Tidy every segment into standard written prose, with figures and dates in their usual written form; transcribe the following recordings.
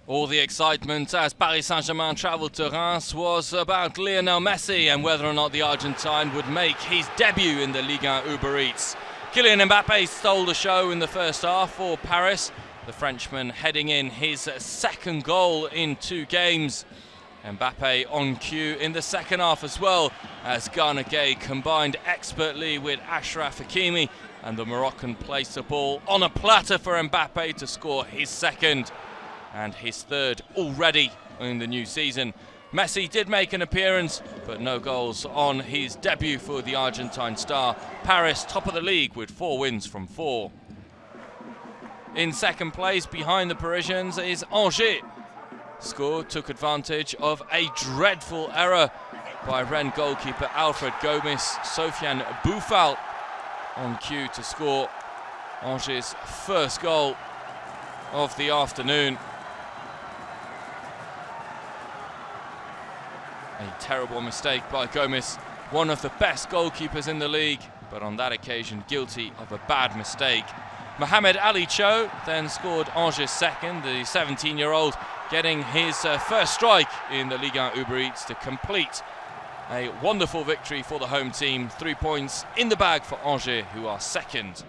All the excitement as Paris Saint-Germain travelled to Reims was about Lionel Messi and whether or not the Argentine would make his debut in the Ligue 1 Uber Eats. Kylian Mbappé stole the show in the first half for Paris, the Frenchman heading in his second goal in 2 games. Mbappé on cue in the second half as well, as Gana Gueye combined expertly with Achraf Hakimi, and the Moroccan placed the ball on a platter for Mbappé to score his second and his third already in the new season. Messi did make an appearance, but no goals on his debut for the Argentine star. Paris top of the league with 4 wins from 4. In second place behind the Parisians is Angers. Scored, took advantage of a dreadful error by Rennes goalkeeper Alfred Gomis. Sofiane BOUFAL on cue to score Angers' first goal of the afternoon. A terrible mistake by Gomis, one of the best goalkeepers in the league, but on that occasion guilty of a bad mistake. Mohamed-Ali then scored Angers' second, the 17-year-old getting his first strike in the Ligue 1 Uber Eats to complete a wonderful victory for the home team. 3 points in the bag for Angers, who are second.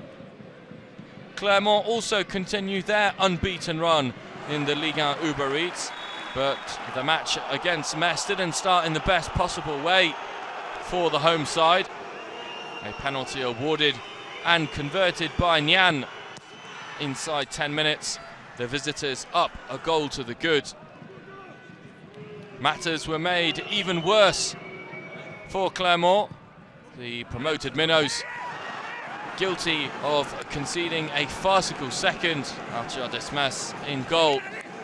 Clermont also continue their unbeaten run in the Ligue 1 Uber Eats, but the match against Metz didn't start in the best possible way for the home side. A penalty awarded and converted by NIANE inside 10 minutes. The visitors up a goal to the good. Matters were made even worse for Clermont. The promoted Minnows guilty of conceding a farcical second. Arthur Desmas in goal,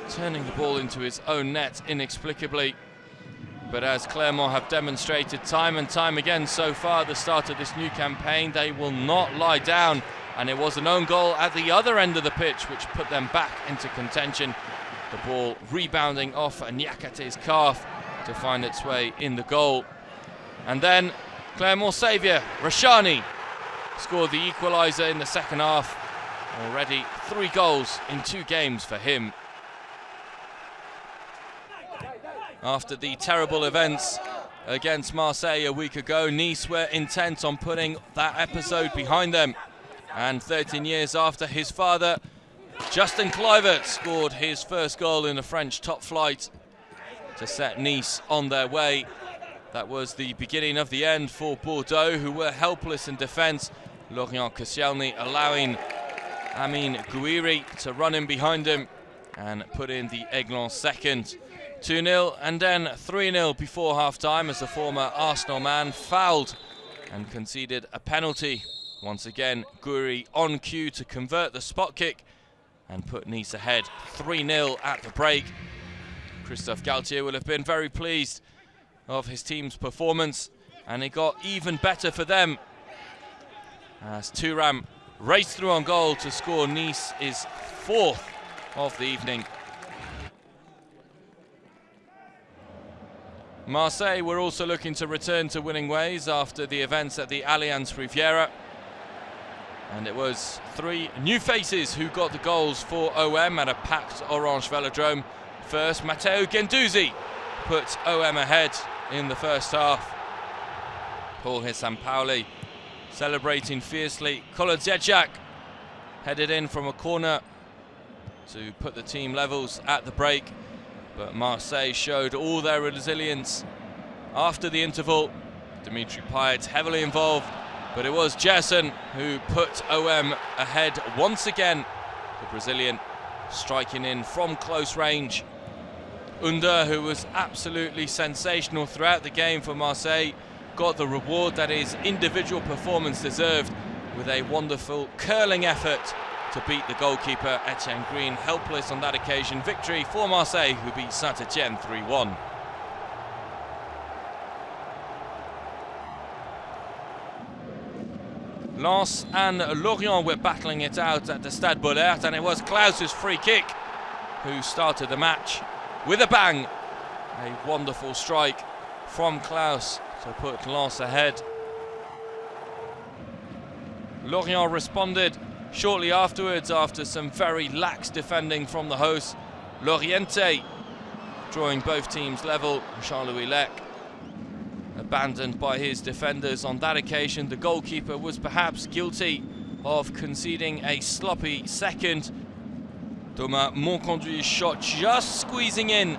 turning the ball into his own net inexplicably. But as Clermont have demonstrated time and time again so far at the start of this new campaign, they will not lie down. And it was an own goal at the other end of the pitch which put them back into contention. The ball rebounding off Niakate's calf to find its way in the goal. And then Clermont saviour Rashani scored the equaliser in the second half. Already 3 goals in 2 games for him. After the terrible events against Marseille a week ago, Nice were intent on putting that episode behind them. And 13 years after his father, Justin Kluivert scored his first goal in the French top flight to set Nice on their way. That was the beginning of the end for Bordeaux, who were helpless in defence. Lorient Koscielny allowing Amine Gouiri to run in behind him and put in the Aiglon second. 2-0 and then 3-0 before half-time as the former Arsenal man fouled and conceded a penalty. Once again, Gouiri on cue to convert the spot kick and put Nice ahead 3-0 at the break. Christophe Galtier will have been very pleased of his team's performance, and it got even better for them as Thuram raced through on goal to score Nice's 4th of the evening. Marseille were also looking to return to winning ways after the events at the Allianz Riviera. And it was 3 new faces who got the goals for OM at a packed Orange Velodrome. First, Matteo Guendouzi put OM ahead in the first half. Jorge Sampaoli celebrating fiercely. Kolodziejczak headed in from a corner to put the team levels at the break. But Marseille showed all their resilience after the interval. Dimitri Payet heavily involved, but it was Gerson who put OM ahead once again. The Brazilian striking in from close range. Under, who was absolutely sensational throughout the game for Marseille, got the reward that his individual performance deserved with a wonderful curling effort to beat the goalkeeper Etienne Green. Helpless on that occasion. Victory for Marseille, who beat Saint-Etienne 3-1. Lens and Lorient were battling it out at the Stade Bollaert, and it was Klaus's free kick who started the match with a bang. A wonderful strike from Klaus to put Lens ahead. Lorient responded shortly afterwards after some very lax defending from the hosts. LORIENT drawing both teams level. Jean-Louis Lec abandoned by his defenders on that occasion. The goalkeeper was perhaps guilty of conceding a sloppy second. Thomas Monconduit's shot just squeezing in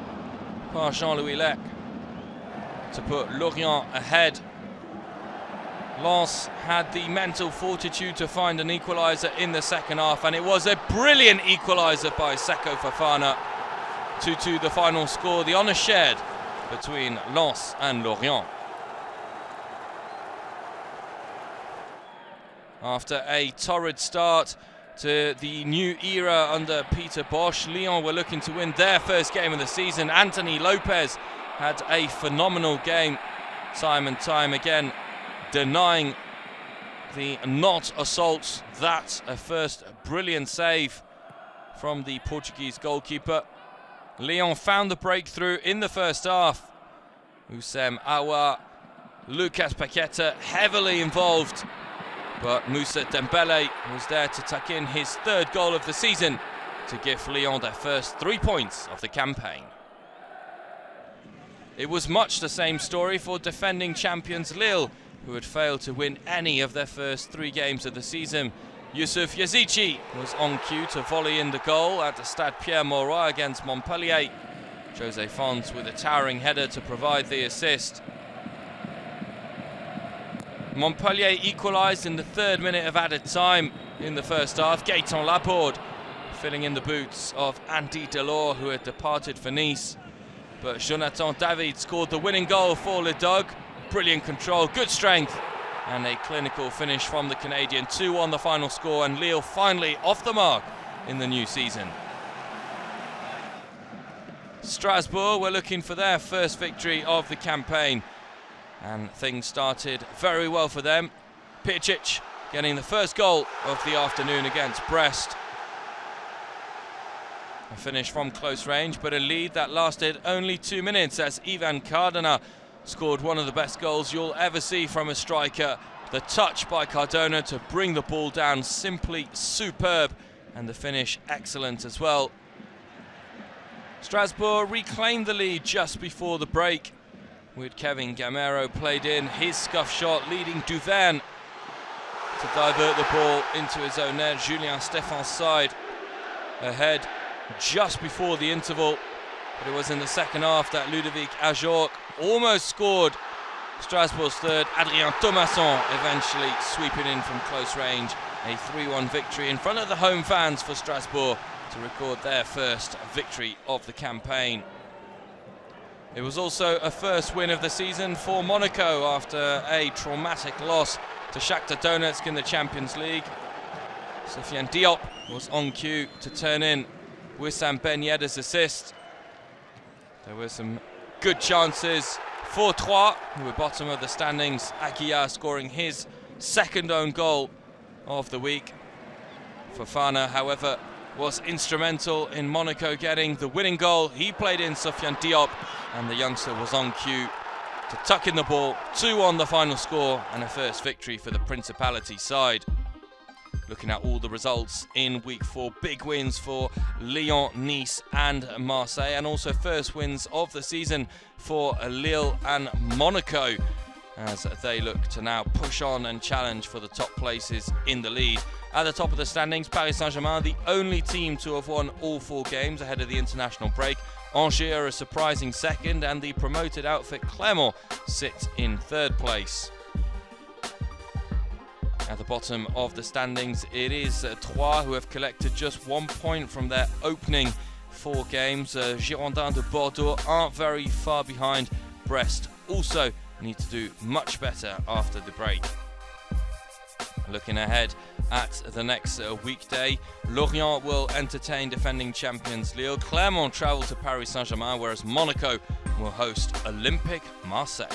by Jean-Louis Lec to put Lorient ahead. Lens had the mental fortitude to find an equaliser in the second half, and it was a brilliant equaliser by Seko Fofana. 2-2 the final score, the honour shared between Lens and Lorient. After a torrid start to the new era under Peter Bosch, Lyon were looking to win their first game of the season. Anthony Lopez had a phenomenal game, time and time again, denying the not assaults. That's a first brilliant save from the Portuguese goalkeeper. Lyon found the breakthrough in the first half. Oussem Aouar, Lucas Paqueta heavily involved, but Moussa Dembele was there to tuck in his third goal of the season to give Lyon their first 3 points of the campaign. It was much the same story for defending champions Lille, who had failed to win any of their first 3 games of the season. Youssouf Yazici was on cue to volley in the goal at the Stade Pierre-Mauroy against Montpellier. Jose Fons with a towering header to provide the assist. Montpellier equalised in the 3rd minute of added time in the first half. Gaëtan Laborde filling in the boots of Andy Delors, who had departed for Nice. But Jonathan David scored the winning goal for Le Dogue. Brilliant control, good strength, and a clinical finish from the Canadian. 2-1 the final score, and Lille finally off the mark in the new season. Strasbourg were looking for their first victory of the campaign, and things started very well for them. Pircic getting the first goal of the afternoon against Brest. A finish from close range, but a lead that lasted only 2 minutes as Ivan Cardona scored one of the best goals you'll ever see from a striker. The touch by Cardona to bring the ball down, simply superb, and the finish excellent as well. Strasbourg reclaimed the lead just before the break, with Kevin Gamero played in his scuff shot, leading Duverne to divert the ball into his own net. Julien Stéphan's side ahead just before the interval, but it was in the second half that Ludovic Ajorc almost scored Strasbourg's third. Adrien Thomasson eventually sweeping in from close range. A 3-1 victory in front of the home fans for Strasbourg to record their first victory of the campaign. It was also a first win of the season for Monaco after a traumatic loss to Shakhtar Donetsk in the Champions League. Sofiane Diop was on cue to turn in Wissam Ben Yedder's assist. There were some good chances for Troyes, who were bottom of the standings. Aguiar scoring his second own goal of the week. Fofana, however, was instrumental in Monaco getting the winning goal. He played in Sofiane Diop, and the youngster was on cue to tuck in the ball. 2-1 the final score, and a first victory for the Principality side. Looking at all the results in week 4, big wins for Lyon, Nice and Marseille, and also first wins of the season for Lille and Monaco, as they look to now push on and challenge for the top places in the league. At the top of the standings, Paris Saint-Germain, the only team to have won all 4 games ahead of the international break. Angers are a surprising second, and the promoted outfit Clermont sits in 3rd place. At the bottom of the standings, it is Troyes, who have collected just 1 point from their opening 4 games. Girondins de Bordeaux aren't very far behind. Brest also need to do much better after the break. Looking ahead at the next weekday, Lorient will entertain defending champions Lille. Clermont travel to Paris Saint-Germain, whereas Monaco will host Olympique Marseille.